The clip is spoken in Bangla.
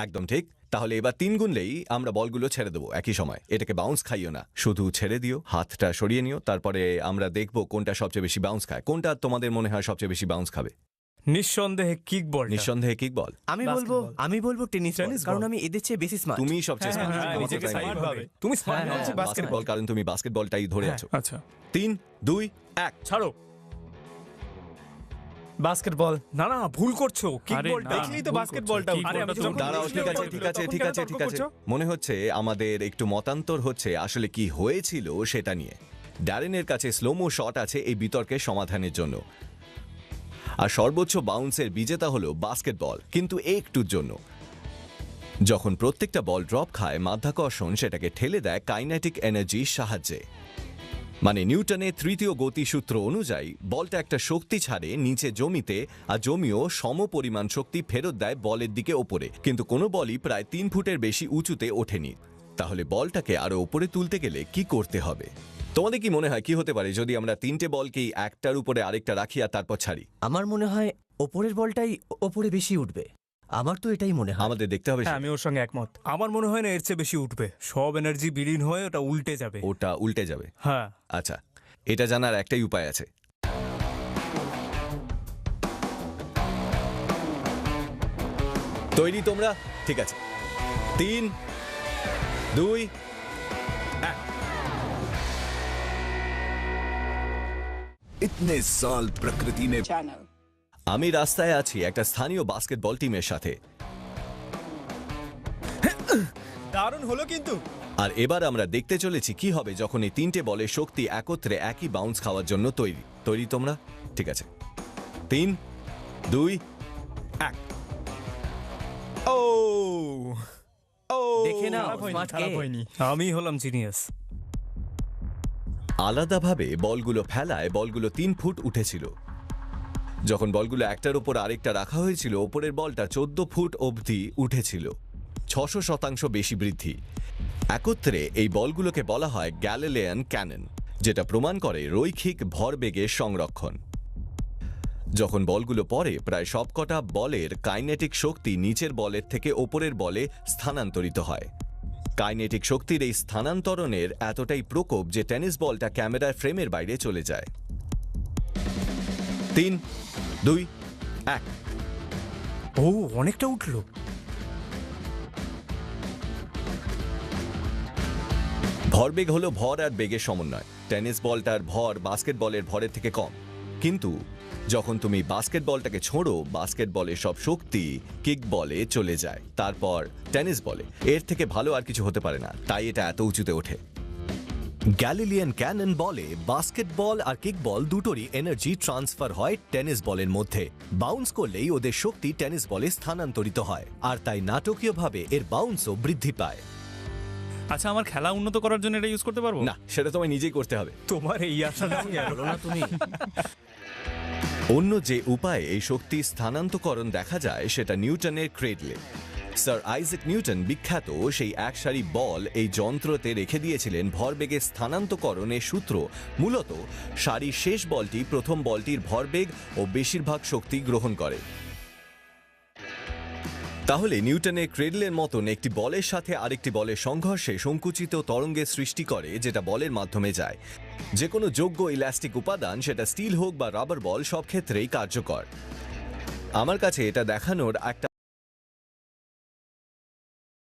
একদম ঠিক। তাহলে এবার 3 গুনলেই আমরা বলগুলো ছেড়ে দেবো একই সময়। এটাকে বাউন্স খাইও না, শুধু ছেড়ে দিও, হাতটা সরিয়ে নিও। তারপরে আমরা দেখব কোনটা সবচেয়ে বেশি বাউন্স খায়। কোনটা তোমাদের মনে হয় সবচেয়ে বেশি বাউন্স খাবে? নিঃসন্দেহে কিক বল। নিঃসন্দেহে কিক বল। আমি বলবো টেনিস বল, টেনিস কারণ বল। আমি এদের চেয়ে বেশি স্মার্ট। তুমি সবচেয়ে হ্যাঁ, smart, হ্যাঁ, তোমাকে নিজেকে তাই মনে smart হয়। ভাবে। তুমি স্মার্ট হ্যাঁ, হচ্ছে বাস্কেটবল, কারণ তুমি বাস্কেটবলটাই ধরে আছো। আচ্ছা 3, 2, 1। ছাড়ো। বাস্কেটবল। না না, ভুল করছো। কিক আরে বলটা না, দেখলেই তো ভুল বাস্কেটবলটা করছো। উঠলো। আরে আমি তো দাঁড়াও, ঠিক আছে ঠিক আছে ঠিক আছে ঠিক আছে। মনে হচ্ছে আমাদের একটু মতান্তর হচ্ছে আসলে কি হয়েছিল সেটা নিয়ে। ড্যারেনের কাছে স্লোমো শট আছে এই বিতর্কের সমাধানের জন্য, আর সর্বোচ্চ বাউন্সের বিজেতা হলো বাস্কেটবল, কিন্তু একটুর জন্য। যখন প্রত্যেকটা বল ড্রপ খায়, মাধ্যাকর্ষণ সেটাকে ঠেলে দেয় কাইনেটিক এনার্জির সাহায্যে। মানে নিউটনের তৃতীয় গতিসূত্র অনুযায়ী বলটা একটা শক্তি ছাড়ে নিচে জমিতে, আর জমিও সমপরিমাণ শক্তি ফেরত দেয় বলের দিকে ওপরে। কিন্তু কোনো বলই প্রায় 3 ফুটের বেশি উঁচুতে ওঠেনি। তাহলে বলটাকে আরো ওপরে তুলতে গেলে কি করতে হবে? তোমাদের কি মনে হয় কি হতে পারে যদি আমরা 3টে বলকেই একটার উপরে আরেকটা রাখি আর তারপর ছাড়ি? আমার মনে হয় ওপরের বলটাই ওপরে বেশি উঠবে। আমার তো এটাই মনে হয়। আমাদের দেখতে হবে হ্যাঁ, আমি ওর সঙ্গে একমত। আমার মনে হয় না এর চেয়ে বেশি উঠবে। সব এনার্জি বিলীন হয়ে ওটা উল্টে যাবে। ওটা উল্টে যাবে। হ্যাঁ, আচ্ছা, এটা জানার একটাই উপায় আছে। তৈরি তোমরা? ঠিক আছে, 3, 2, 1। इतने साल प्रकृति ने আমি রাস্তায় আছি একটা স্থানীয় বাস্কেটবল টিমের সাথে, দারুণ হলো কিন্তু। আর এবার আমরা দেখতে চলেছি কি হবে যখন এই 3টে বলের শক্তি একত্রে একই বাউন্স খাওয়ার জন্য তৈরি। তৈরি তোমরা? ঠিক আছে, 3, 2, 1। ও ও, দেখে নাও, খারাপ হয়নি, smart কে? খারাপ হয়নি। আমি হলাম জিনিয়াস। আলাদাভাবে বলগুলো ফেলায় বলগুলো 3 ফুট উঠেছিল। যখন বলগুলো একটার উপর আরেকটা রাখা হয়েছিল, ওপরের বলটা 14 ফুট অবধি উঠেছিল, 600% বেশি বৃদ্ধি। একত্রে এই বলগুলোকে বলা হয় গ্যালিলিয়ান ক্যানন, যেটা প্রমাণ করে রৈখিক ভরবেগের সংরক্ষণ। যখন বলগুলো পড়ে, প্রায় সবকটা বলের কাইনেটিক শক্তি নিচের বলের থেকে ওপরের বলে স্থানান্তরিত হয়। কাইনেটিক শক্তির এই স্থানান্তরণের এতটাই প্রকোপ যে টেনিস বলটা ক্যামেরার ফ্রেমের বাইরে চলে যায়। 3, 2, 1। ও, অনেকটা উঠলো। ভরবেগ হলো ভর আর বেগের সমন্বয়। টেনিস বলটার ভর বাস্কেটবলের ভরের থেকে কম, কিন্তু যখন তুমি বাস্কেটবলটাকে ছোঁড়ো, বাস্কেটবলের সব শক্তি কিক বলে চলে যায়, তারপর টেনিস বলে। এর থেকে ভালো আর কিছু হতে পারে না, তাই এটা এত উঁচুতে ওঠে। গ্যালিলিয়ান ক্যানন বলে বাস্কেটবল আর কিকবল দুটোরই এনার্জি ট্রান্সফার হয় টেনিস বলের মধ্যে। বাউন্স করলেই ওদের শক্তি টেনিস বলে স্থানান্তরিত হয়, আর তাই নাটকীয়ভাবে এর বাউন্সও বৃদ্ধি পায়। আচ্ছা, আমার খেলা উন্নত করার জন্য এটা ইউজ করতে পারবো? না, সেটা তোমায় নিজেই করতে হবে। তোমার এই আশাটা আমি বলো না তুমি। অন্য যে উপায়ে এই শক্তি স্থানান্তকরণ দেখা যায় সেটা নিউটনের ক্রেডলে। স্যার আইজ্যাক নিউটন বিখ্যাত সেই এক সারি বল এই যন্ত্রতে রেখে দিয়েছিলেন। ভরবেগের স্থানান্তকরণের সূত্র মূলত সারির শেষ বলটি প্রথম বলটির ভরবেগ ও বেশিরভাগ শক্তি গ্রহণ করে। তাহলে নিউটনের ক্রেডলের মতন একটি বলের সাথে আরেকটি বলের সংঘর্ষে সংকুচিত তরঙ্গের সৃষ্টি করে, যেটা বলের মাধ্যমে যায়। যে কোনো যোগ্য ইলাস্টিক উপাদান, সেটা স্টিল হোক বা রাবার বল, সব ক্ষেত্রেই কার্যকর। আমার কাছে এটা দেখানোর একটা